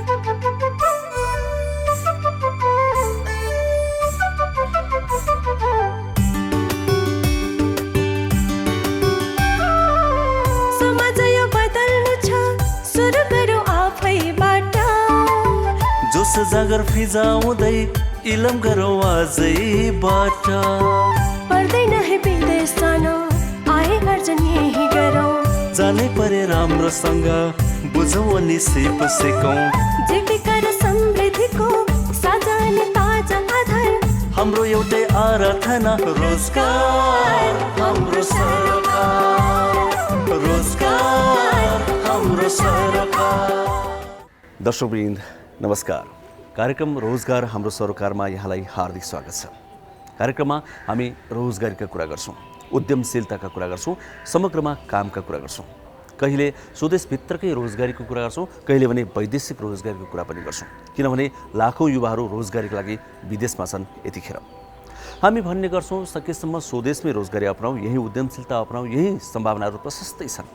समाज यो बदल्नु छ, सुरु गरौँ आफैबाट। जोस जागर फिजाउँदै इलम गरौँ आजैबाट। पर्दैन है विदेश जानु, आए गर्जन यही गरौँ। जानै परे राम्रोसँग बुझौँ अनि सिप सिकौँ। जीविका र समृद्धिको साझा अनि ताजा आधार। हाम्रो एउटै आराधना रोजगार हाम्रो सरकार, रोजगार हाम्रो सरकार। दर्शकवृन्द नमस्कार। कार्यक्रम रोजगार हाम्रो सरकारमा यहाँलाई हार्दिक स्वागत छ। कार्यक्रममा हामी रोजगारीका कुरा गर्छौँ, उद्यमशीलताका कुरा गर्छौँ, समग्रमा कामका कुरा गर्छौँ। कहिले स्वदेशभित्रकै रोजगारीको कुरा गर्छौँ, कहिले भने वैदेशिक रोजगारीको कुरा पनि गर्छौँ। किनभने लाखौँ युवाहरू रोजगारीको लागि विदेशमा छन्। यतिखेर हामी भन्ने गर्छौँ सकेसम्म स्वदेशमै रोजगारी अपनाऊ, यही उद्यमशीलता अपनाऊ, यही सम्भावनाहरू प्रशस्तै छन्।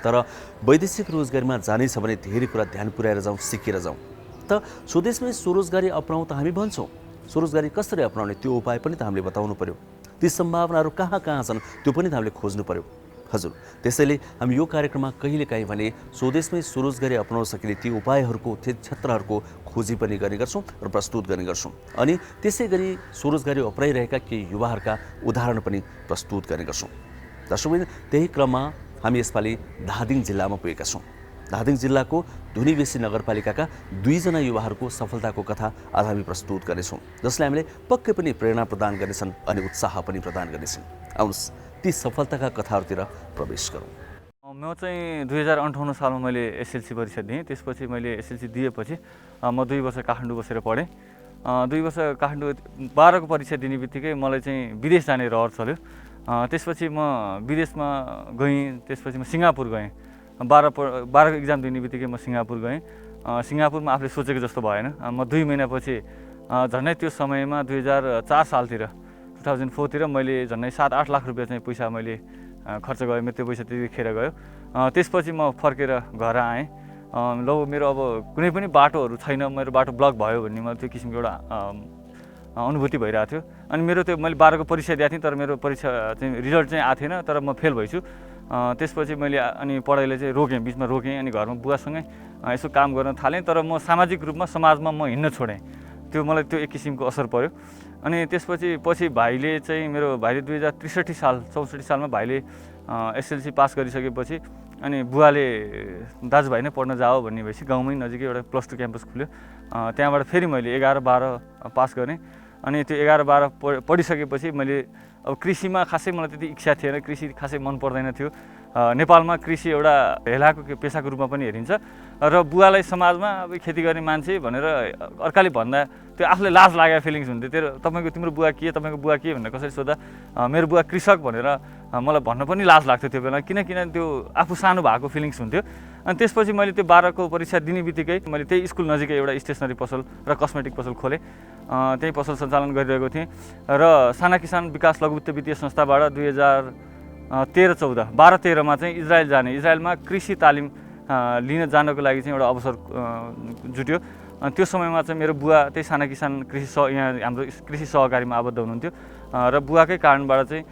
तर वैदेशिक रोजगारीमा जानै छ भने धेरै कुरा ध्यान पुर्याएर जाउँ, सिकेर जाउँ। त स्वदेशमै स्वरोजगारी अपनाउँ त हामी भन्छौँ, स्वरोजगारी कसरी अपनाउने त्यो उपाय पनि त हामीले बताउनु पर्यो। ती सम्भावनाहरू कहाँ कहाँ छन् त्यो पनि त हामीले खोज्नु पर्यो। हजुर, त्यसैले हामी यो कार्यक्रममा कहिलेकाहीँ भने स्वदेशमै स्वरोजगारी अपनाउन सकिने ती उपायहरूको, ती क्षेत्रहरूको खोजी पनि गर्ने गर्छौँ र प्रस्तुत गर्ने गर्छौँ। अनि त्यसै गरी स्वरोजगारी अपनाइरहेका केही युवाहरूका उदाहरण पनि प्रस्तुत गर्ने गर्छौँ। दर्शकवृन्द, त्यही क्रममा हामी यसपालि धादिङ जिल्लामा पुगेका छौँ। धादिङ जिल्लाको धुनीबेसी नगरपालिकाका 2 जना युवाहरूको सफलताको कथा आज हामी प्रस्तुत गर्नेछौँ, जसले हामीले पक्कै पनि प्रेरणा प्रदान गर्नेछन् अनि उत्साह पनि प्रदान गर्नेछन्। आउनुहोस् ती सफलताका कथाहरूतिर प्रवेश गरौँ। म चाहिँ 2058 सालमा मैले एसएलसी परीक्षा दिएँ। त्यसपछि मैले एसएलसी दिएपछि म 2 वर्ष काठमाडौँ बसेर पढेँ। 2 वर्ष काठमाडौँ 12को परीक्षा दिने बित्तिकै मलाई चाहिँ विदेश जाने रहर चल्यो। त्यसपछि म विदेशमा गएँ। त्यसपछि म सिङ्गापुर गएँ। 12को इक्जाम दिने बित्तिकै म सिङ्गापुर गएँ। सिङ्गापुरमा आफूले सोचेको जस्तो भएन। म 2 महिनापछि झन्डै त्यो समयमा 2004 सालतिर 2004तिर मैले झन्डै 7-8 लाख रुपियाँ चाहिँ पैसा मैले खर्च गरेँ। मेरो त्यो पैसा त्यतिखेर गयो। त्यसपछि म फर्केर घर आएँ। ल मेरो अब कुनै पनि बाटोहरू छैन, मेरो बाटो ब्लक भयो भन्ने मलाई त्यो किसिमको एउटा अनुभूति भइरहेको थियो। अनि मेरो त्यो मैले 12को परीक्षा दिएको थिएँ, तर मेरो परीक्षा चाहिँ रिजल्ट चाहिँ आएको थिएन, तर म फेल भइछु। त्यसपछि मैले अनि पढाइलाई चाहिँ रोकेँ, बिचमा रोकेँ। अनि घरमा बुवासँगै यसो काम गर्न थालेँ। तर म सामाजिक रूपमा समाजमा म हिँड्न छोडेँ। त्यो मलाई त्यो एक किसिमको असर पर्यो। अनि त्यसपछि भाइले चाहिँ, मेरो भाइले 2063 सालमा भाइले एसएलसी पास गरिसकेपछि अनि बुवाले दाजुभाइ नै पढ्न जाओ भन्ने भएपछि गाउँमै नजिकै एउटा +2 क्याम्पस खुल्यो। त्यहाँबाट फेरि मैले 11-12 पास गरेँ। अनि त्यो 11-12 पढिसकेपछि मैले अब कृषिमा खासै मलाई त्यति इच्छा थिएन, कृषि खासै मन पर्दैन थियो। नेपालमा कृषि एउटा हेलाको पेसाको रूपमा पनि हेरिन्छ र बुवालाई समाजमा अब खेती गर्ने मान्छे भनेर अर्काले भन्दा त्यो आफूलाई लाज लागेको फिलिङ्स हुन्थ्यो। तिम्रो बुवा के, तपाईँको बुवा के भनेर कसरी सोद्धा मेरो बुवा कृषक भनेर मलाई भन्न पनि लाज लाग्थ्यो त्यो बेला, किन त्यो आफू सानो भएको फिलिङ्स हुन्थ्यो। अनि त्यसपछि मैले त्यो 12को परीक्षा दिने बित्तिकै मैले त्यही स्कुल नजिकै एउटा स्टेसनरी पसल र कस्मेटिक पसल खोलेँ। त्यही पसल सञ्चालन गरिरहेको थिएँ र साना किसान विकास लघु वित्त वित्तीय संस्थाबाट 12-13मा चाहिँ इजरायल जाने, इजरायलमा कृषि तालिम लिन जानको लागि चाहिँ एउटा अवसर जुट्यो। अनि त्यो समयमा चाहिँ मेरो बुवा त्यही साना किसान यहाँ हाम्रो कृषि सहकारीमा आबद्ध हुनुहुन्थ्यो र बुवाकै कारणबाट चाहिँ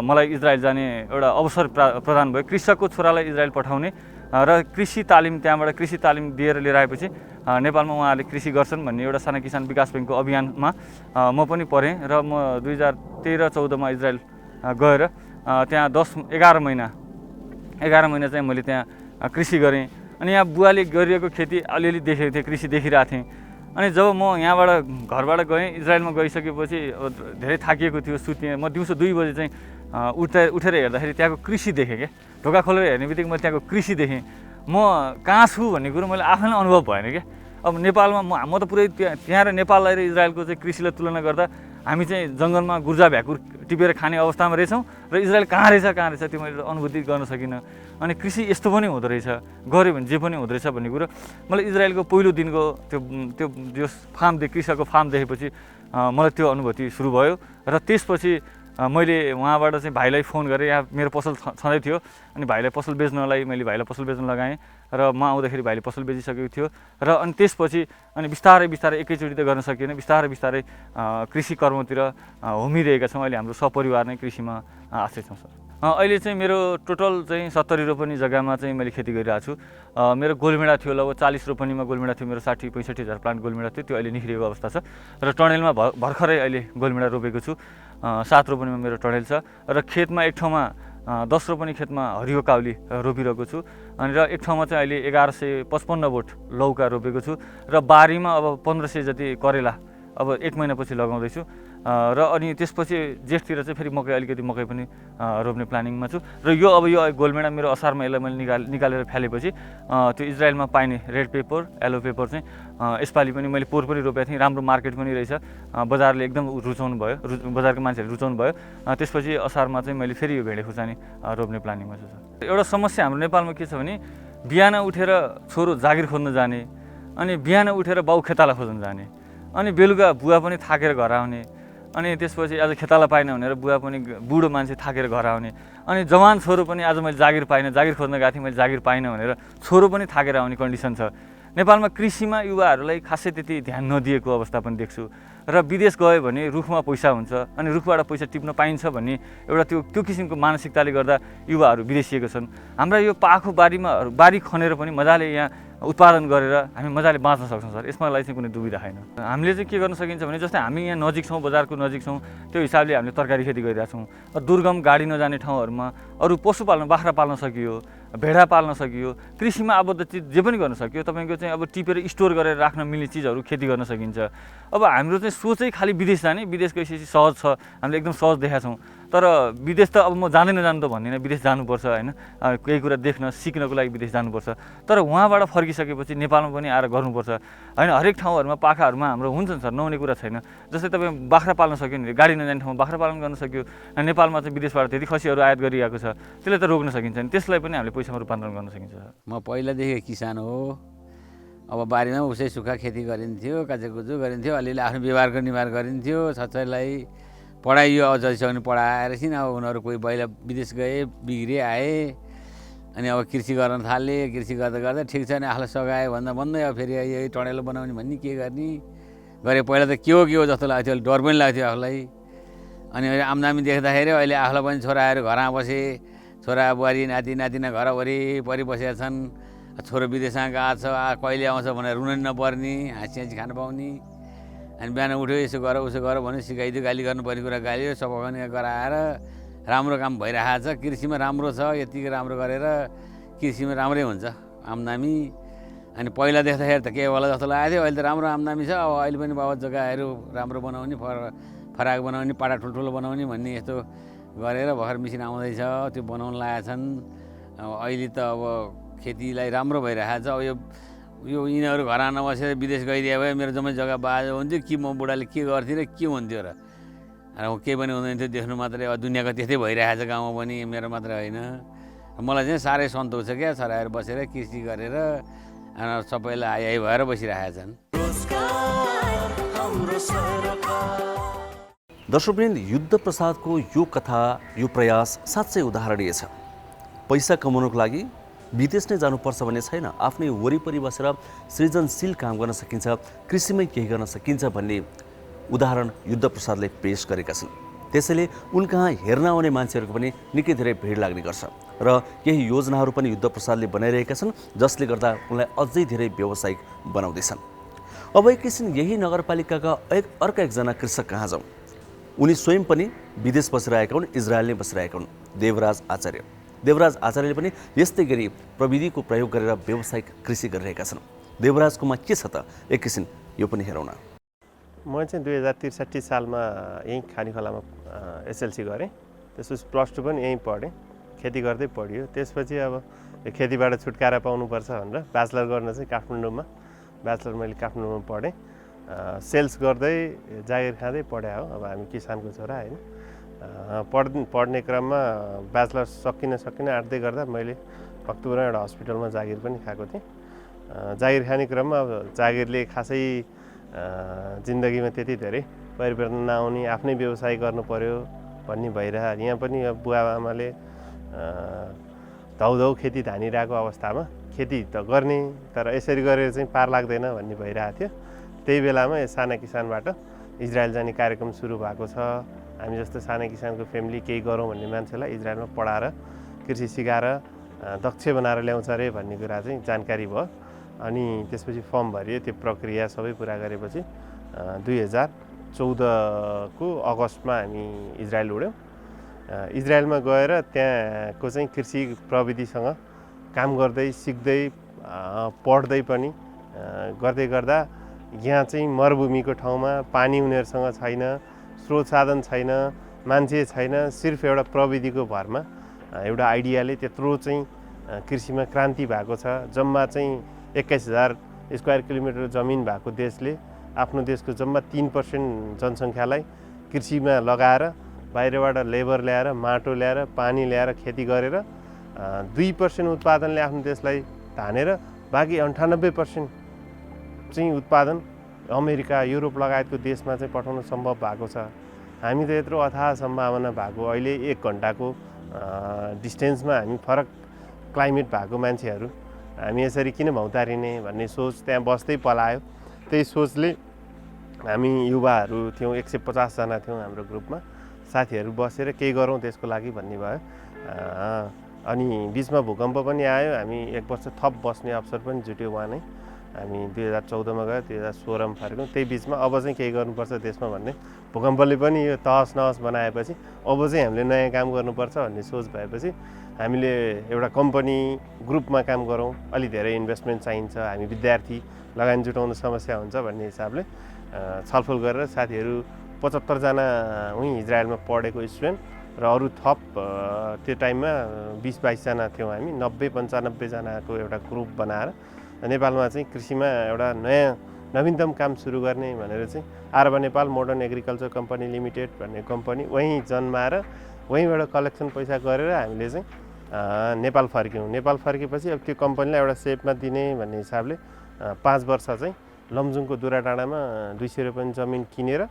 मलाई इजरायल जाने एउटा अवसर प्रदान भयो। कृषकको छोरालाई इजरायल पठाउने र कृषि तालिम, त्यहाँबाट कृषि तालिम दिएर लिएर आएपछि नेपालमा उहाँहरूले कृषि गर्छन् भन्ने एउटा साना किसान विकास ब्याङ्कको अभियानमा म पनि पढेँ र म 2013-14मा इजरायल गएर त्यहाँ 11 महिना चाहिँ मैले त्यहाँ कृषि गरेँ। अनि यहाँ बुवाले गरिरहेको खेती अलिअलि देखेको थिएँ, कृषि देखिरहेको थिएँ। अनि जब म यहाँबाट घरबाट गएँ, इजरायलमा गइसकेपछि धेरै थाकिएको थियो, सुतेँ। म दिउँसो 2 बजे चाहिँ उठेर हेर्दाखेरि त्यहाँको कृषि देखेँ क्या। ढोका खोलेर हेर्ने बित्तिकै मैले त्यहाँको कृषि देखेँ। म कहाँ छु भन्ने कुरो मैले आफैलाई अनुभव भएन क्या। अब नेपालमा म त पुरै त्यहाँ र नेपाललाई र इजरायलको चाहिँ कृषिलाई तुलना गर्दा हामी चाहिँ जङ्गलमा गुर्जा भ्याकुर टिपेर खाने अवस्थामा रहेछौँ र इजरायल कहाँ रहेछ त्यो मैले अनुभूति गर्न सकिनँ। अनि कृषि यस्तो पनि हुँदो रहेछ, गऱ्यो भने जे पनि हुँदो रहेछ भन्ने कुरो मलाई इजरायलको पहिलो दिनको त्यो फार्म कृषकको फार्म देखेपछि मलाई त्यो अनुभूति सुरु भयो। र त्यसपछि मैले उहाँबाट चाहिँ भाइलाई फोन गरेँ, यहाँ मेरो पसल छँदै थियो अनि भाइलाई पसल बेच्नलाई मैले भाइलाई पसल बेच्न लगाएँ र म आउँदाखेरि भाइले पसल बेचिसकेको थियो र अनि त्यसपछि अनि बिस्तारै बिस्तारै एकैचोटि त गर्न सकिएन, बिस्तारै बिस्तारै कृषि कर्मतिर होमिरहेका छौँ। अहिले हाम्रो सपरिवार नै कृषिमा आश्रित छौँ सर। अहिले चाहिँ मेरो टोटल चाहिँ 70 रोपनी जग्गामा चाहिँ मैले खेती गरिरहेको छु। मेरो गोलमेडा थियो लगभग 40 रोपनीमा गोलमेडा थियो, मेरो 60-65 हजार प्लान्ट गोलमेडा थियो, त्यो अहिले निखिएको अवस्था छ र टनेलमा भर्खरै अहिले गोलमेडा रोपेको छु। 7 रोपनीमा मेरो टनेल छ र खेतमा एक ठाउँमा 10 रोपनी खेतमा हरियो काउली रोपिरहेको छु अनि र एक ठाउँमा चाहिँ अहिले 1155 बोट लौका रोपेको छु र बारीमा अब 1500 जति करेला अब 1 महिनापछि लगाउँदैछु र अनि त्यसपछि जेठतिर चाहिँ फेरि अलिकति मकै पनि रोप्ने प्लानिङमा छु र यो गोलमेडा मेरो असारमा यसलाई मैले निकालेर फालेपछि त्यो इजरायलमा पाइने रेड पेपर येलो पेपर चाहिँ यसपालि पनि मैले पोहोर पनि रोपेको थिएँ, राम्रो मार्केट पनि रहेछ, बजारले एकदम रुचाउनु भयो, बजारको मान्छेहरूले रुचाउनु भयो। त्यसपछि असारमा चाहिँ मैले फेरि यो भेडे खुर्सानी रोप्ने प्लानिङमा छु सर। एउटा समस्या हाम्रो नेपालमा के छ भने बिहान उठेर छोरो जागिर खोज्न जाने अनि बिहान उठेर बाउ खेताला खोज्न जाने अनि बेलुका बुवा पनि थाकेर घर आउने अनि त्यसपछि आज खेताला पाएन भनेर बुवा पनि बुढो मान्छे थाकेर घर आउने अनि जवान छोरो पनि आज मैले जागिर पाइनँ, जागिर खोज्न गएको थिएँ मैले जागिर पाइनँ भनेर छोरो पनि थाकेर आउने कन्डिसन छ। नेपालमा कृषिमा युवाहरूलाई खासै त्यति ध्यान नदिएको अवस्था पनि देख्छु र विदेश गयो भने रुखमा पैसा हुन्छ अनि रुखबाट पैसा टिप्न पाइन्छ भन्ने एउटा त्यो किसिमको मानसिकताले गर्दा युवाहरू विदेशिएको छन्। हाम्रा यो पाखो बारी खनेर पनि मजाले यहाँ उत्पादन गरेर हामी मजाले बाँच्न सक्छौँ सर, यसमा लागि चाहिँ कुनै दुविधा छैन। हामीले चाहिँ के गर्न सकिन्छ भने जस्तै हामी यहाँ नजिक छौँ, बजारको नजिक छौँ, त्यो हिसाबले हामीले तरकारी खेती गरिरहेका छौँ। दुर्गम गाडी नजाने ठाउँहरूमा अरू पशु पाल्न, बाख्रा पाल्न सकियो, भेडा पाल्न सकियो, कृषिमा आबद्ध चिज जे पनि गर्न सकियो। तपाईँको चाहिँ अब टिपेर स्टोर गरेर राख्न मिल्ने चिजहरू खेती गर्न सकिन्छ। अब हाम्रो चाहिँ सोचै खालि विदेश जाने, विदेश गएपछि सहज छ, हामीले एकदम सहज देखाएको छौँ। तर विदेश त अब म जाँदैन जानु त भन्दिनँ, विदेश जानुपर्छ होइन, केही कुरा देख्न सिक्नको लागि विदेश जानुपर्छ। तर उहाँबाट फर्किसकेपछि नेपालमा पनि आएर गर्नुपर्छ होइन। हरेक ठाउँहरूमा पाखाहरूमा हाम्रो हुन्छ नि सर, नहुने कुरा छैन। जस्तै तपाईँ बाख्रा पाल्न सक्यो भने गाडी नजाने ठाउँमा बाख्रा पालन गर्न सक्यो। नेपालमा चाहिँ विदेशबाट त्यति खसीहरू आयात गरिरहेको छ, त्यसलाई त रोक्न सकिन्छ नि, त्यसलाई पनि हामीले पैसामा रूपान्तरण गर्न सकिन्छ सर। म पहिलादेखि किसान हो, अब बारीमा उसै सुक्खा खेती गरिन्थ्यो, काचेकुचु गरिन्थ्यो, अलिअलि आफ्नो व्यवहारको निवार गरिन्थ्यो। छोराछोरीलाई पढाइयो, अब जतिसक्ने पढाएर छिन्। अब उनीहरू कोही पहिला विदेश गए, बिग्रिए आए अनि अब कृषि गर्न थाले। कृषि गर्दा गर्दा ठिक छ नि, आफूलाई सघायो भन्दै अब फेरि यही टनेलो बनाउने भन्ने के गर्ने गरे। पहिला त के हो जस्तो लाग्थ्यो, अलिक डर पनि लाग्थ्यो आफूलाई। अनि अहिले आम्दानी देख्दाखेरि अहिले आफूलाई पनि छोराहरू घरमा बसे, छोरा बुहारी नाति नातिना घर वरिपरि बसेका छन्। छोरो विदेशमा गएको छ, कहिले आउँछ भनेर रुन नपर्ने, हाँसी हाँसी खान पाउने। अनि बिहान उठ्यो यसो गर उसो गर भन्यो, सिकाइदियो, गाली गर्नुपर्ने कुरा गालियो, सबै गराएर राम्रो काम भइरहेको छ। कृषिमा राम्रो छ, यतिकै राम्रो गरेर कृषिमा राम्रै हुन्छ आम्दानी। अनि पहिला देख्दाखेरि त के होला जस्तो लागेको थियो, अहिले त राम्रो आम्दानी छ। अब अहिले पनि बाबा जग्गाहरू राम्रो बनाउने, फराक बनाउने, पाटा ठुल्ठुलो बनाउने भन्ने यस्तो गरेर भर्खर मेसिन आउँदैछ, त्यो बनाउन लागेका छन्। अहिले त अब खेतीलाई राम्रो भइरहेको छ। अब यो यिनीहरू घर नबसेर विदेश गइदिए भए मेरो जम्मै जग्गा बाजो हुन्थ्यो कि म बुढाले के गर्थेँ र के हुन्थ्यो र। अब केही पनि हुँदैन थियो, देख्नु मात्रै। अब दुनियाँको त्यस्तै भइरहेको छ गाउँमा पनि, मेरो मात्रै होइन। मलाई चाहिँ साह्रै सन्तोष छ क्या, छोराहरू बसेर कृषि गरेर सबैलाई आइ भएर बसिरहेका छन्। दर्शकवृन्द, युद्ध प्रसादको यो कथा, यो प्रयास साँच्चै उदाहरणीय छ। पैसा कमाउनको लागि विदेश नै जानुपर्छ भन्ने छैन, आफ्नै वरिपरि बसेर सृजनशील काम गर्न सकिन्छ, कृषिमै केही गर्न सकिन्छ भन्ने उदाहरण युद्ध प्रसादले पेश गरेका छन्। त्यसैले उनकहाँ हेर्न आउने मान्छेहरूको पनि निकै धेरै भिड लाग्ने गर्छ र केही योजनाहरू पनि युद्ध प्रसादले बनाइरहेका छन्, जसले गर्दा उनलाई अझै धेरै व्यावसायिक बनाउँदैछन्। अब एकैछिन यही नगरपालिकाका अर्का एकजना कृषक कहाँ जाउँ। उनी स्वयं पनि विदेश बसिरहेका हुन्, इजरायल नै बसिरहेका हुन्, देवराज आचार्य। देवराज आचार्यले पनि यस्तै गरी प्रविधिको प्रयोग गरेर व्यावसायिक कृषि गरिरहेका छन्। देवराजकोमा के छ त, एकैछिन यो पनि हेरौँ न। म चाहिँ 2063 सालमा यहीँ खानीखोलामा एसएलसी गरेँ। त्यसपछि +2 पनि यहीँ पढेँ, खेती गर्दै पढियो। त्यसपछि अब खेतीबाट छुटकारा पाउनुपर्छ भनेर ब्याचलर गर्न चाहिँ काठमाडौँमा, ब्याचलर मैले काठमाडौँमा पढेँ। सेल्स गर्दै जागिर खाँदै पढे हो। अब हामी किसानको छोरा होइन। पढ्ने क्रममा ब्याचलर सकिन आँट्दै गर्दा मैले भक्तपुरमा एउटा हस्पिटलमा जागिर पनि खाएको थिएँ। जागिर खाने क्रममा अब जागिरले खासै जिन्दगीमा त्यति धेरै परिवर्तन नआउने, आफ्नै व्यवसाय गर्नु पर्यो भन्ने भइरह यहाँ पनि अब बुवा आमाले धौधौ खेती धानिरहेको अवस्थामा खेती त गर्ने तर यसरी गरेर चाहिँ पार लाग्दैन भन्ने भइरहेको थियो। त्यही बेलामा यो साना किसानबाट इजरायल जाने कार्यक्रम सुरु भएको छ। हामी जस्तो साना किसानको फ्यामिली केही गरौँ भन्ने मान्छेलाई इजरायलमा पढाएर कृषि सिकाएर दक्ष बनाएर ल्याउँछ अरे भन्ने कुरा चाहिँ जानकारी भयो। अनि त्यसपछि फर्म भरियो, त्यो प्रक्रिया सबै पुरा गरेपछि 2014को अगस्तमा हामी इजरायल उड्यौँ। इजरायलमा गएर त्यहाँको चाहिँ कृषि प्रविधिसँग काम गर्दै सिक्दै पढ्दै पनि गर्दै गर्दा यहाँ चाहिँ मरुभूमिको ठाउँमा पानी उनीहरूसँग छैन, स्रोत साधन छैन, मान्छे छैन, सिर्फ एउटा प्रविधिको भरमा एउटा आइडियाले त्यत्रो चाहिँ कृषिमा क्रान्ति भएको छ। जम्मा चाहिँ 21,000 स्क्वायर किलोमिटर जमिन भएको देशले आफ्नो देशको जम्मा 3% जनसङ्ख्यालाई कृषिमा लगाएर बाहिरबाट लेबर ल्याएर, माटो ल्याएर, पानी ल्याएर खेती गरेर 2% उत्पादनले आफ्नो देशलाई धानेर बाँकी 98% चाहिँ उत्पादन अमेरिका, युरोप लगायतको देशमा चाहिँ पठाउन सम्भव भएको छ। हामी त यत्रो अथाह सम्भावना भएको अहिले 1 घन्टाको डिस्टेन्समा हामी फरक क्लाइमेट भएको मान्छेहरू हामी यसरी किन भौतारिने भन्ने सोच त्यहाँ बस्दै पलायो। त्यही सोचले हामी युवाहरू थियौँ, 150 जना थियौँ हाम्रो ग्रुपमा, साथीहरू बसेर केही गरौँ त्यसको लागि भन्ने भयो। अनि बिचमा भूकम्प पनि आयो, हामी 1 वर्ष थप बस्ने अवसर पनि जुट्यो वहाँ नै। हामी 2014मा गयो, 2016मा फर्क्यौँ। त्यही बिचमा अब चाहिँ केही गर्नुपर्छ देशमा भन्ने भूकम्पले पनि यो तहस नहस बनाएपछि अब चाहिँ हामीले नयाँ काम गर्नुपर्छ भन्ने सोच भएपछि हामीले एउटा कम्पनी ग्रुपमा काम गरौँ, अलि धेरै इन्भेस्टमेन्ट चाहिन्छ, हामी विद्यार्थी लगानी जुटाउन समस्या हुन्छ भन्ने हिसाबले छलफल गरेर साथीहरू 75 जना उहीँ इजरायलमा पढेको स्टुडेन्ट र अरू थप त्यो टाइममा 20-22 जना थियौँ हामी, 90-95 जनाको एउटा ग्रुप बनाएर नेपालमा चाहिँ कृषिमा एउटा नयाँ नवीनतम काम सुरु गर्ने भनेर चाहिँ Arba Nepal modern agriculture company limited भन्ने कम्पनी वहीँ जन्माएर वहीँबाट कलेक्सन पैसा गरेर हामीले चाहिँ नेपाल फर्क्यौँ। नेपाल फर्केपछि अब त्यो कम्पनीलाई एउटा सेपमा दिने भन्ने हिसाबले 5 वर्ष चाहिँ लमजुङको दुराडाँडामा 200 रुपैयाँ जमिन किनेर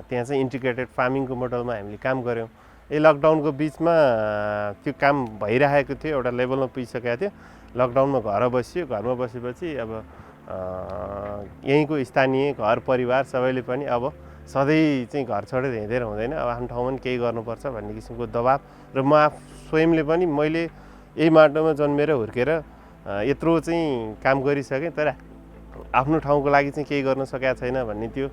त्यहाँ चाहिँ इन्टिग्रेटेड फार्मिङको मोडलमा हामीले काम गऱ्यौँ। लकडाउनको बिचमा त्यो काम भइरहेको थियो, एउटा लेभलमा पुगिसकेको थियो। लकडाउनमा घर बसियो, घरमा बसेपछि अब यहीँको स्थानीय घर परिवार सबैले पनि अब सधैँ चाहिँ घर छोडेर हिँडेर हुँदैन, अब आफ्नो ठाउँमा पनि केही गर्नुपर्छ भन्ने किसिमको दबाब र म स्वयंले पनि मैले यही माटोमा जन्मेर हुर्केर यत्रो चाहिँ काम गरिसकेँ तर आफ्नो ठाउँको लागि चाहिँ केही गर्न सकेको छैन भन्ने त्यो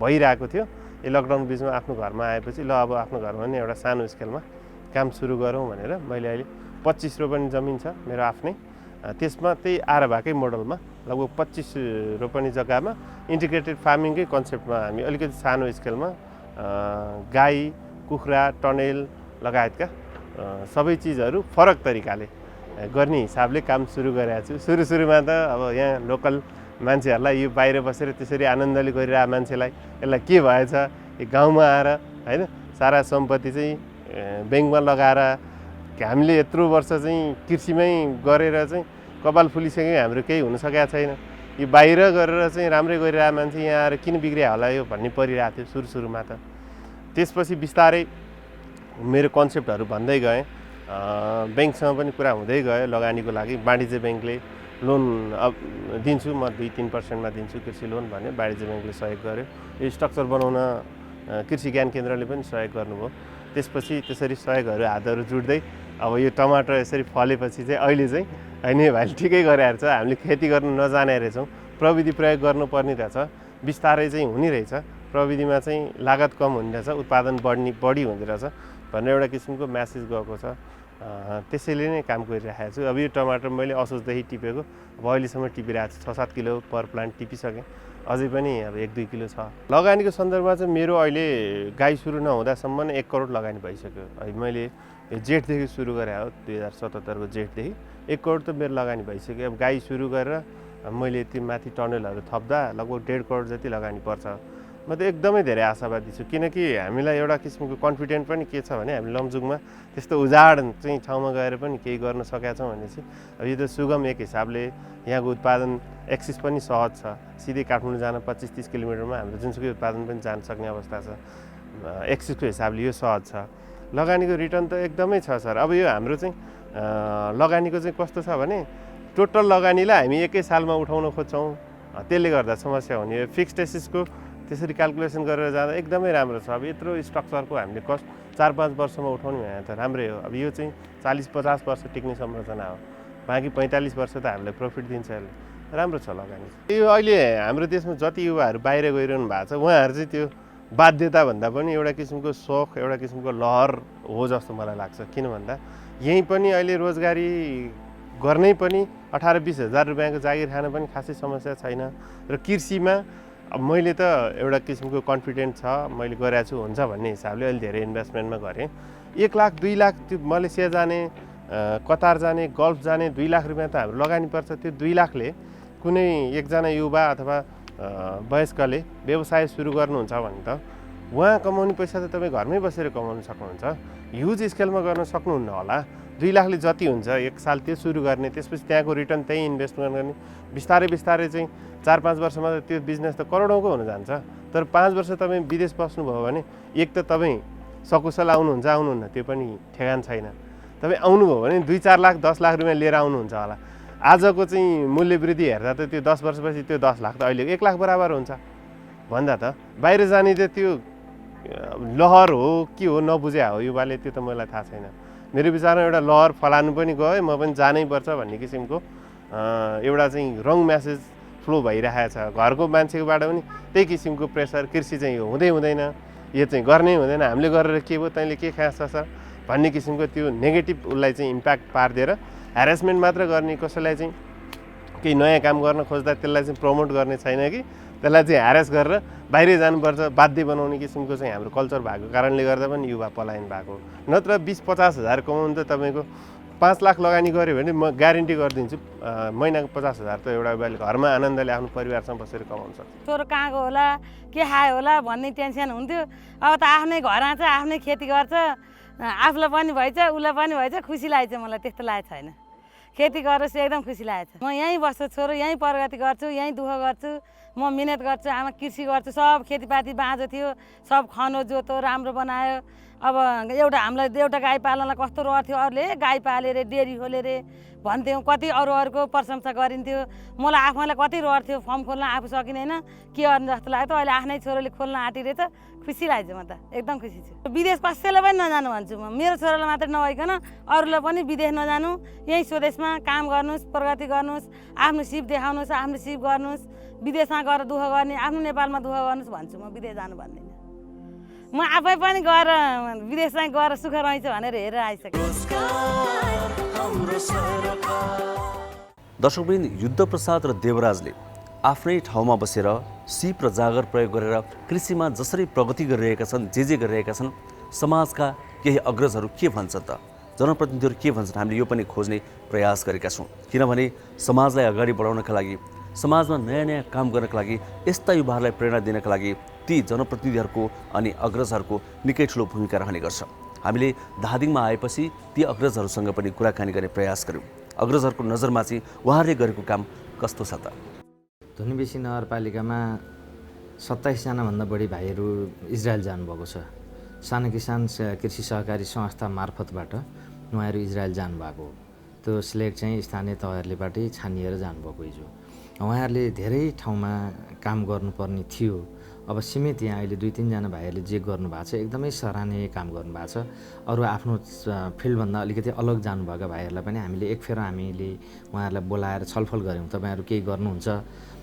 भइरहेको थियो। यो लकडाउन बिचमा आफ्नो घरमा आएपछि ल अब आफ्नो घरमा नि एउटा सानो स्केलमा काम सुरु गरौँ भनेर मैले अहिले 25 रोपनी जमिन छ मेरो आफ्नै, त्यसमा त्यही आर्बाकै मोडलमा लगभग 25 रोपनी जग्गामा इन्टिग्रेटेड फार्मिङकै कन्सेप्टमा हामी अलिकति सानो स्केलमा गाई, कुखुरा, टनेल लगायतका सबै चिजहरू फरक तरिकाले गर्ने हिसाबले काम सुरु गरेको छु। सुरुमा त अब यहाँ लोकल मान्छेहरूलाई यो बाहिर बसेर त्यसरी आनन्दले गरिरहेको मान्छेलाई यसलाई के भएछ, गाउँमा आएर होइन सारा सम्पत्ति चाहिँ ब्याङ्कमा लगाएर हामीले यत्रो वर्ष चाहिँ कृषिमै गरेर चाहिँ कपाल फुलिसक्यो, हाम्रो केही हुन सकेको छैन, यो बाहिर गरेर चाहिँ राम्रै गरिरहेको मान्छे यहाँ आएर किन बिग्रिया होला यो भन्ने परिरहेको थियो सुरुमा त। त्यसपछि बिस्तारै मेरो कन्सेप्टहरू भन्दै गएँ, ब्याङ्कसँग पनि कुरा हुँदै गयो लगानीको लागि। वाणिज्य ब्याङ्कले लोन अब दिन्छु म 2-3%मा दिन्छु कृषि लोन भन्यो, वाणिज्य ब्याङ्कले सहयोग गर्यो। यो स्ट्रक्चर बनाउन कृषि ज्ञान केन्द्रले पनि सहयोग गर्नुभयो। त्यसपछि त्यसरी सहयोगहरू हातहरू जुट्दै अब यो टमाटर यसरी फलेपछि चाहिँ अहिले चाहिँ होइन भाइले ठिकै गरेर छ, हामीले खेती गर्न नजाने रहेछौँ, प्रविधि प्रयोग गर्नुपर्ने रहेछ, बिस्तारै चाहिँ हुने रहेछ, प्रविधिमा चाहिँ लागत कम हुने रहेछ, उत्पादन बढी हुँदो रहेछ भन्ने एउटा किसिमको म्यासेज गएको छ। त्यसैले नै काम गरिरहेको छु। अब यो टमाटर मैले असोजदेखि टिपेको अब अहिलेसम्म टिपिरहेको छु, 6-7 किलो पर प्लान्ट टिपिसकेँ, अझै पनि अब 1-2 किलो छ। लगानीको सन्दर्भमा चाहिँ मेरो अहिले गाई सुरु नहुँदासम्म 1 करोड लगानी भइसक्यो। अहिले मैले यो जेठदेखि सुरु गरेँ हो, 2077को जेठदेखि 1 करोड त मेरो लगानी भइसक्यो। अब गाई सुरु गरेर मैले त्यो माथि टनेलहरू थप्दा लगभग 1.5 करोड जति लगानी पर्छ। म त एकदमै धेरै आशावादी छु, किनकि हामीलाई एउटा किसिमको कन्फिडेन्ट पनि के छ भने हामी लमजुङमा त्यस्तो उजाड चाहिँ ठाउँमा गएर पनि केही गर्न सकेका छौँ भने चाहिँ अब यो त सुगम एक हिसाबले यहाँको उत्पादन एक्सेस पनि सहज छ, सिधै काठमाडौँ जान 25-30 किलोमिटरमा हाम्रो जुनसुकै उत्पादन पनि जान सक्ने अवस्था छ। एक्सिसको हिसाबले यो सहज छ। लगानीको रिटर्न त एकदमै छ सर। अब यो हाम्रो चाहिँ लगानीको चाहिँ कस्तो छ भने टोटल लगानीलाई हामी एकै सालमा उठाउन खोज्छौँ, त्यसले गर्दा समस्या हुने। फिक्स्ड एसेसको त्यसरी क्यालकुलेसन गरेर जाँदा एकदमै राम्रो छ। अब यत्रो स्ट्रक्चरको हामीले कस्ट 4-5 वर्षमा उठाउने भने त राम्रै हो। अब यो चाहिँ 40-50 वर्ष टिक्ने संरचना हो, बाँकी 45 वर्ष त हामीलाई प्रफिट दिन्छ यसले। राम्रो छ लगानी। यो अहिले हाम्रो देशमा जति युवाहरू बाहिर गइरहनु भएको छ उहाँहरू चाहिँ त्यो बाध्यता भन्दा पनि एउटा किसिमको सोख, एउटा किसिमको लहर हो जस्तो मलाई लाग्छ। किन भन्दा यहीँ पनि अहिले रोजगारी गर्नै पनि 18-20 हजार रुपियाँको जागिर खान पनि खासै समस्या छैन। र कृषिमा अब मैले त एउटा किसिमको कन्फिडेन्ट छ, मैले गरेको छु हुन्छ भन्ने हिसाबले अहिले धेरै इन्भेस्टमेन्टमा गरेँ। 1 लाख 2 लाख त्यो मलेसिया जाने, कतार जाने, गल्फ जाने 2 लाख रुपियाँ त हाम्रो लगानी पर्छ। त्यो 2 लाखले कुनै एकजना युवा अथवा वयस्कले व्यवसाय सुरु गर्नुहुन्छ भने त उहाँ कमाउने पैसा त तपाईँ घरमै बसेर कमाउन सक्नुहुन्छ। ह्युज स्केलमा गर्न सक्नुहुन्न होला। 2 लाखले जति हुन्छ 1 साल त्यो सुरु गर्ने, त्यसपछि त्यहाँको रिटर्न त्यहीँ इन्भेस्ट गर्ने, बिस्तारै बिस्तारै चाहिँ 4-5 वर्षमा त त्यो बिजनेस त करोडौँको हुन जान्छ। तर 5 वर्ष तपाईँ विदेश बस्नुभयो भने एक त तपाईँ सकुशल आउनुहुन्छ आउनुहुन्न त्यो पनि ठेगान छैन। तपाईँ आउनुभयो भने 2-4 लाख 10 लाख रुपियाँ लिएर आउनुहुन्छ होला। आजको चाहिँ मूल्य वृद्धि हेर्दा त त्यो 10 वर्षपछि त्यो 10 लाख त अहिले 1 लाख बराबर हुन्छ भन्दा त बाहिर जाने त त्यो लहर हो के हो नबुझे हो युवाले, त्यो त मलाई थाहा छैन। मेरो विचारमा एउटा लहर फलानु पनि गयो, म पनि जानै पर्छ भन्ने किसिमको एउटा चाहिँ रङ म्यासेज फ्लो भइरहेको छ। घरको मान्छेकोबाट पनि त्यही किसिमको प्रेसर, कृषि चाहिँ यो हुँदैन, यो चाहिँ गर्नै हुँदैन, हामीले गरेर के भयो तैँले के खास छ भन्ने किसिमको त्यो नेगेटिभ उसलाई चाहिँ इम्प्याक्ट पारिदिएर ह्यारेसमेन्ट मात्र गर्ने, कसैलाई चाहिँ केही नयाँ काम गर्न खोज्दा त्यसलाई चाहिँ प्रमोट गर्ने छैन कि त्यसलाई चाहिँ ह्यारेस गरेर बाहिरै जानुपर्छ बाध्य बनाउने किसिमको चाहिँ हाम्रो कल्चर भएको कारणले गर्दा पनि युवा पलायन भएको। नत्र 20-50 हजार कमाउनु त तपाईँको 5 लाख लगानी गऱ्यो भने म ग्यारेन्टी गरिदिन्छु महिनाको 50 हजार त एउटा युवाले घरमा आनन्दले आफ्नो परिवारसँग बसेर कमाउन सक्छ। छोरो कहाँ गयो होला, के खायो होला भन्ने टेन्सन हुन्थ्यो। अब त आफ्नै घर आउँछ, आफ्नै खेती गर्छ, आफूलाई पनि भएछ उसलाई पनि भएछ, खुसी लागेछ। मलाई त्यस्तो लागेको छैन। खेती गरेर चाहिँ एकदम खुसी लागेको छ। म यहीँ बस्छु, छोरो यहीँ प्रगति गर्छु, यहीँ दुःख गर्छु, म मिहिनेत गर्छु, आमा कृषि गर्छु, सब खेतीपाती बाँझो थियो, सब खनो जोतो राम्रो बनायो। अब एउटा हामीलाई एउटा गाई पाल्नलाई कस्तो रहर थियो, अरूले गाई पाले रे डेरी खोले रे भन्थ्यौँ, कति अरूको प्रशंसा गरिन्थ्यो। मलाई आफूलाई कति रहर थियो फर्म खोल्न, आफू सकिँदैन के गर्नु जस्तो लाग्यो। अहिले आफ्नै छोरोले खोल्न आँटिरहेछ, खुसी लागेछ। म त एकदम खुसी छु। विदेश कसैलाई पनि नजानु भन्छु म, मेरो छोरालाई मात्रै नभइकन अरूलाई पनि विदेश नजानु, यहीँ स्वदेशमा काम गर्नुहोस्, प्रगति गर्नुहोस्, आफ्नो सिप देखाउनुहोस्, आफ्नो सिप गर्नुहोस्, विदेशमा गएर दुःख गर्ने, आफ्नो नेपालमा दुःख गर्नुहोस् भन्छु। म विदेश जानु भन्दिनँ। म आफै पनि गएर विदेशमा गएर सुख रहन्छ भनेर हेरेर आइसकेँ। दर्शकवृन्द, युद्धप्रसाद र देवराजले आफ्नै ठाउँमा बसेर सिप र जागर प्रयोग गरेर कृषिमा जसरी प्रगति गरिरहेका छन्, जे गरिरहेका छन्, समाजका केही अग्रजहरू के भन्छन् त, जनप्रतिनिधिहरू के भन्छन्, हामीले यो पनि खोज्ने प्रयास गरेका छौँ। किनभने समाजलाई अगाडि बढाउनका लागि, समाजमा नयाँ नयाँ काम गर्नका लागि, यस्ता युवाहरूलाई प्रेरणा दिनका लागि ती जनप्रतिनिधिहरूको अनि अग्रजहरूको निकै ठुलो भूमिका रहने गर्छ। हामीले धादिङमा आएपछि ती अग्रजहरूसँग पनि कुराकानी गर्ने प्रयास गऱ्यौँ। अग्रजहरूको नजरमा चाहिँ उहाँहरूले गरेको काम कस्तो छ त? धुनीबेसी नगरपालिकामा 27 जनाभन्दा बढी भाइहरू इजरायल जानुभएको छ। सानो किसान कृषि सहकारी संस्था मार्फतबाट उहाँहरू इजरायल जानुभएको हो। त्यो सिलेक्ट चाहिँ स्थानीय तहहरूलेबाटै छानिएर जानुभएको हिजो। उहाँहरूले धेरै ठाउँमा काम गर्नुपर्ने थियो। अब सीमित यहाँ अहिले 2-3 जना भाइहरूले जे गर्नुभएको छ एकदमै सराहनीय काम गर्नुभएको छ। अरू आफ्नो फिल्डभन्दा अलिकति अलग जानुभएका भाइहरूलाई पनि हामीले एकफेर हामीले उहाँहरूलाई बोलाएर छलफल गऱ्यौँ। तपाईँहरू केही गर्नुहुन्छ,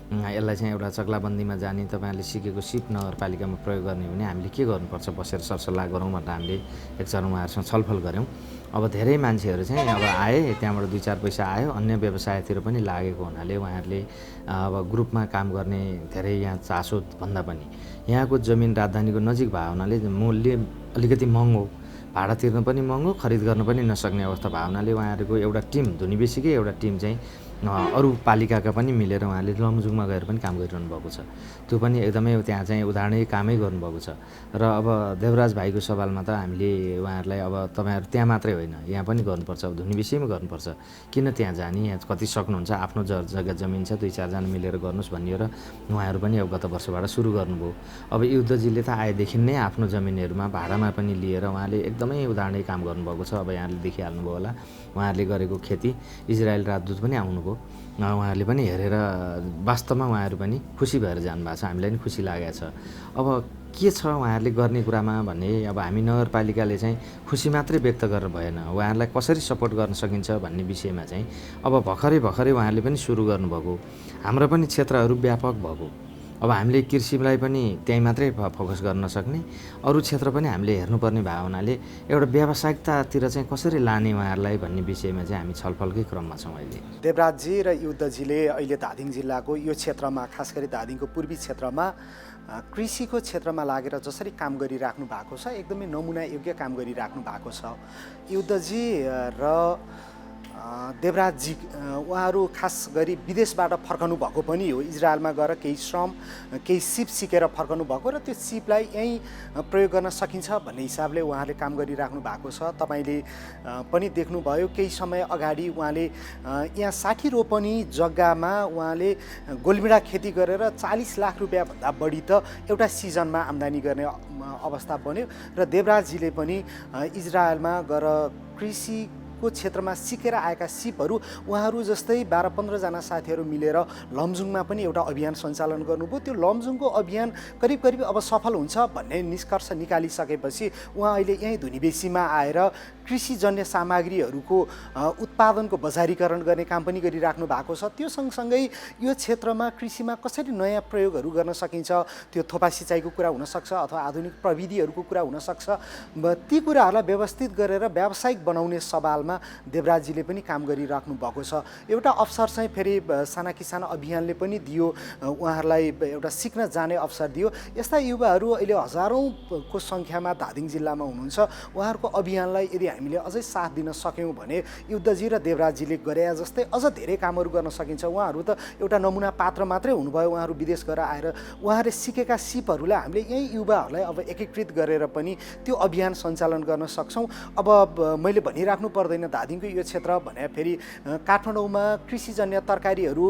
यसलाई चाहिँ एउटा चक्लाबन्दीमा जाने, तपाईँहरूले सिकेको सिप नगरपालिकामा प्रयोग गर्ने भने हामीले के गर्नुपर्छ बसेर सरसल्लाह गरौँ भनेर हामीले एकचरण उहाँहरूसँग छलफल गऱ्यौँ। अब धेरै मान्छेहरू चाहिँ अब आए, त्यहाँबाट 2-4 पैसा आयो, अन्य व्यवसायतिर पनि लागेको हुनाले उहाँहरूले अब ग्रुपमा काम गर्ने धेरै यहाँ चासो भन्दा पनि यहाँको जमिन राजधानीको नजिक भएको हुनाले मूल्य अलिकति महँगो, भाडा तिर्न पनि महँगो, खरिद गर्न पनि नसक्ने अवस्था भएको हुनाले उहाँहरूको एउटा टिम, धुनीबेसीकै एउटा टिम चाहिँ अरू पालिकाका पनि मिलेर उहाँले लमजुङमा गएर पनि काम गरिरहनु भएको छ। त्यो पनि एकदमै त्यहाँ चाहिँ उदाहरणीय कामै गर्नुभएको छ। र अब देवराज भाइको सवालमा त हामीले उहाँहरूलाई अब तपाईँहरू त्यहाँ मात्रै होइन यहाँ पनि गर्नुपर्छ, अब धुनी विषयमा गर्नुपर्छ, किन त्यहाँ जाने, यहाँ कति सक्नुहुन्छ, आफ्नो जग्गा जमिन छ 2-4 जना मिलेर गर्नुहोस् भनिएर उहाँहरू पनि अब गत वर्षबाट सुरु गर्नुभयो। अब युद्धजीले त आएदेखि नै आफ्नो जमिनहरूमा भाडामा पनि लिएर उहाँले एकदमै उदाहरणीय काम गर्नुभएको छ। अब यहाँले देखिहाल्नुभयो होला उहाँहरूले गरेको खेती, इजरायल राजदूत पनि आउनुभयो, उहाँहरूले पनि हेरेर वास्तवमा उहाँहरू पनि खुसी भएर जानुभएको छ, हामीलाई पनि खुसी लागेको छ। अब के छ उहाँहरूले गर्ने कुरामा भने अब हामी नगरपालिकाले चाहिँ खुसी मात्रै व्यक्त गरेर भएन, उहाँहरूलाई कसरी सपोर्ट गर्न सकिन्छ भन्ने विषयमा चाहिँ अब भर्खरै उहाँहरूले पनि सुरु गर्नुभएको, हाम्रो पनि क्षेत्रहरू व्यापक भएको। अब हामीले कृषिलाई पनि त्यहीँ मात्रै फोकस गर्न सक्ने, अरू क्षेत्र पनि हामीले हेर्नुपर्ने भएको हुनाले एउटा व्यावसायिकतातिर चाहिँ कसरी लाने उहाँहरूलाई भन्ने विषयमा चाहिँ हामी छलफलकै क्रममा छौँ अहिले। देवराजजी र युद्धजीले अहिले धादिङ जिल्लाको यो क्षेत्रमा, खास गरी धादिङको पूर्वी क्षेत्रमा कृषिको क्षेत्रमा लागेर जसरी काम गरिराख्नु भएको छ, एकदमै नमुना योग्य काम गरिराख्नु भएको छ। युद्धजी र देवराजजी उहाँहरू खास गरी विदेशबाट फर्कनु भएको पनि हो, इजरायलमा गएर केही श्रम केही सिप सिकेर फर्कनु भएको र त्यो सिपलाई यहीँ प्रयोग गर्न सकिन्छ भन्ने हिसाबले उहाँले काम गरिराख्नु भएको छ। तपाईँले पनि देख्नुभयो केही समय अगाडि उहाँले यहाँ 60 रोपनी जग्गामा उहाँले गोलमिडा खेती गरेर 40 लाख रुपियाँभन्दा बढी त एउटा सिजनमा आम्दानी गर्ने अवस्था बन्यो। र देवराजजीले पनि इजरायलमा गएर कृषि को क्षेत्रमा सिकेर आएका सिपहरू उहाँहरू जस्तै 12-15 जना साथीहरू मिलेर लमजुङमा पनि एउटा अभियान सञ्चालन गर्नुभयो। त्यो लमजुङको अभियान करिब अब सफल हुन्छ भन्ने निष्कर्ष निकालिसकेपछि उहाँ अहिले यहीँ धुनीबेसीमा आएर कृषिजन्य सामग्रीहरूको उत्पादनको बजारीकरण गर्ने काम पनि गरिराख्नु भएको छ। त्यो सँगसँगै यो क्षेत्रमा कृषिमा कसरी नयाँ प्रयोगहरू गर्न सकिन्छ, त्यो थोपा सिँचाइको कुरा हुनसक्छ अथवा आधुनिक प्रविधिहरूको कुरा हुनसक्छ, ती कुराहरूलाई व्यवस्थित गरेर व्यावसायिक बनाउने सवालमा देवराजजीले पनि काम गरिराख्नु भएको छ। एउटा अवसर चाहिँ फेरि साना किसान अभियानले पनि दियो, उहाँहरूलाई एउटा सिक्न जाने अवसर दियो। यस्ता युवाहरू अहिले हजारौँको सङ्ख्यामा धादिङ जिल्लामा हुनुहुन्छ। उहाँहरूको अभियानलाई यदि हामीले अझै साथ दिन सक्यौँ भने युद्धजी र देवराजजीले गरे जस्तै अझ धेरै कामहरू गर्न सकिन्छ। उहाँहरू त एउटा नमुना पात्र मात्रै हुनुभयो, उहाँहरू विदेश गएर आएर उहाँहरूले सिकेका सिपहरूलाई हामीले यही युवाहरूलाई अब एकीकृत गरेर पनि त्यो अभियान सञ्चालन गर्न सक्छौँ। अब मैले भनिराख्नु पर्दैन, धादिङको यो क्षेत्र भने फेरि काठमाडौँमा कृषिजन्य तरकारीहरू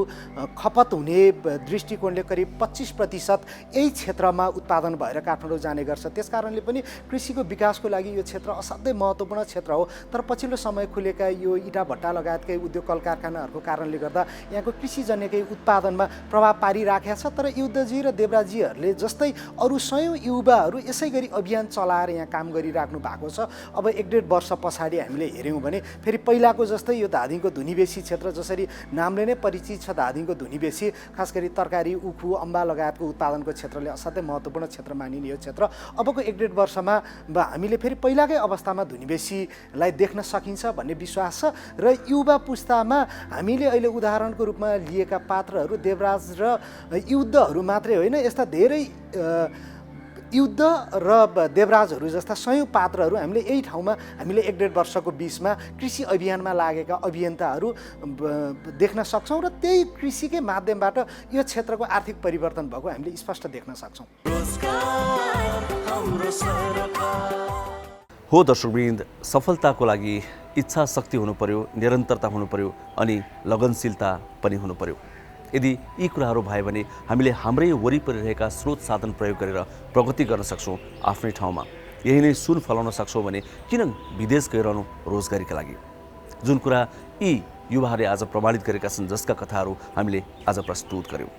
खपत हुने दृष्टिकोणले करिब 25% यही क्षेत्रमा उत्पादन भएर काठमाडौँ जाने गर्छ। त्यसकारणले पनि कृषिको विकासको लागि यो क्षेत्र असाध्यै महत्त्वपूर्ण क्षेत्र हो। तर पछिल्लो समय खुलेका यो इँटा भट्टा लगायतकै उद्योग कल कारखानाहरूको कारणले गर्दा यहाँको कृषिजन्यकै उत्पादनमा प्रभाव पारिराखेको छ। तर युद्धजी र देवराजजीहरूले जस्तै अरू सयौँ युवाहरू यसै गरी अभियान चलाएर यहाँ काम गरिराख्नु भएको छ। अब 1-1.5 वर्ष पछाडि हामीले हेऱ्यौँ भने फेरि पहिलाको जस्तै यो धादिङको धुनीबेसी क्षेत्र जसरी नामले नै परिचित छ, धादिङको धुनीबेसी खास गरी तरकारी, उखु, अम्बा लगायतको उत्पादनको क्षेत्रले असाध्यै महत्त्वपूर्ण क्षेत्र मानिने यो क्षेत्र अबको 1-1.5 वर्षमा हामीले फेरि पहिलाकै अवस्थामा धुनीबेसीलाई देख्न सकिन्छ भन्ने विश्वास छ। र युवा पुस्तामा हामीले अहिले उदाहरणको रूपमा लिएका पात्रहरू देवराज र युद्धहरू मात्रै होइन, यस्ता धेरै युद्ध र देवराजहरू जस्ता सयौँ पात्रहरू हामीले यही ठाउँमा हामीले 1-1.5 वर्षको बिचमा कृषि अभियानमा लागेका अभियन्ताहरू देख्न सक्छौँ र त्यही कृषिकै माध्यमबाट यो क्षेत्रको आर्थिक परिवर्तन भएको हामीले स्पष्ट देख्न सक्छौँ। हो दर्शकवृन्द, सफलताको लागि इच्छा शक्ति हुनु पर्यो, निरन्तरता हुनु पर्यो अनि लगनशीलता पनि हुनु पर्यो। यदि यी कुराहरू भयो भने हामीले हाम्रै वरिपरि रहेका स्रोत साधन प्रयोग गरेर प्रगति गर्न सक्छौँ। आफ्नै ठाउँमा यही नै सुन फलाउन सक्छौँ भने किन विदेश गइरहनु रोजगारीका लागि? जुन कुरा यी युवाहरूले आज प्रमाणित गरेका छन्, जसका कथाहरू हामीले आज प्रस्तुत गर्यौँ।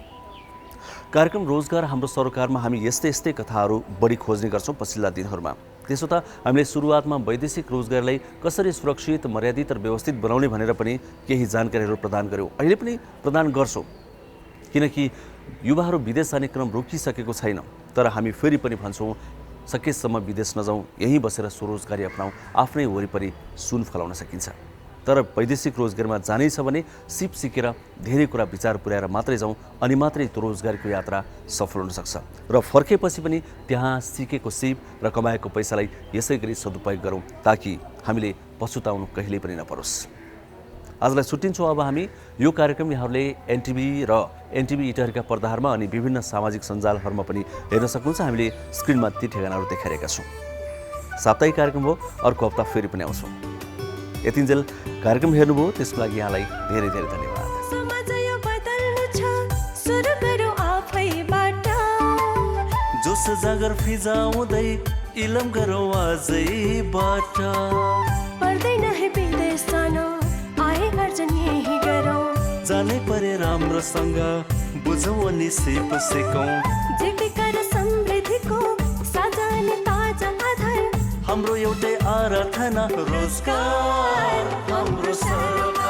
कार्यक्रम रोजगार हाम्रो सरकारमा हामी यस्तै कथाहरू बढी खोज्ने गर्छौँ पछिल्ला दिनहरूमा। त्यसो त हामीले सुरुवातमा वैदेशिक रोजगारलाई कसरी सुरक्षित, मर्यादित र व्यवस्थित बनाउने भनेर पनि केही जानकारीहरू प्रदान गर्यौँ, अहिले पनि प्रदान गर्छौँ। किनकि युवाहरू विदेश जाने क्रम रोकिसकेको छैन, तर हामी फेरि पनि भन्छौँ सकेसम्म विदेश नजाउँ, यहीँ बसेर स्वरोजगारी अपनाउँ, आफ्नै वरिपरि सुन फलाउन सकिन्छ। तर वैदेशिक रोजगारमा जानै छ भने सिप सिकेर धेरै कुरा विचार पुर्याएर मात्रै जाउँ, अनि मात्रै त्यो रोजगारीको यात्रा सफल हुन सक्छ। र फर्केपछि पनि त्यहाँ सिकेको सिप र कमाएको पैसालाई यसै गरी सदुपयोग गरौँ, ताकि हामीले पछुताउनु कहिल्यै पनि नपरोस्। आजलाई छुट्टिन्छौँ। अब हामी यो कार्यक्रम यहाँहरूले एनटिभी र एनटिभी इटहरीका पर्दाहरूमा अनि विभिन्न सामाजिक सञ्जालहरूमा पनि हेर्न सक्नुहुन्छ। हामीले स्क्रिनमा ती ठेगानाहरू देखाइरहेका छौँ। साप्ताहिक कार्यक्रम हो, अर्को हप्ता फेरि पनि आउँछौँ। यतिन्जेल कार्यक्रम हेर्नुभयो त्यसको लागि यहाँलाई धेरै धेरै धन्यवाद। समाज यो बदल्नु छ, सुरु गरौँ आफैबाट। जोस जागर फिजाउँदै इलम गरौँ आजैबाट। पर्दैन है विदेश जान, आए गर्जन यही गरौँ। जानै परे राम्रोसँग बुझौँ अनि सिप सिकौँ। जीविका र समृद्धिको साझा अनि ताजा आधार। हाम्रो एउटै आराधना रोजगार हाम्रो सरकार।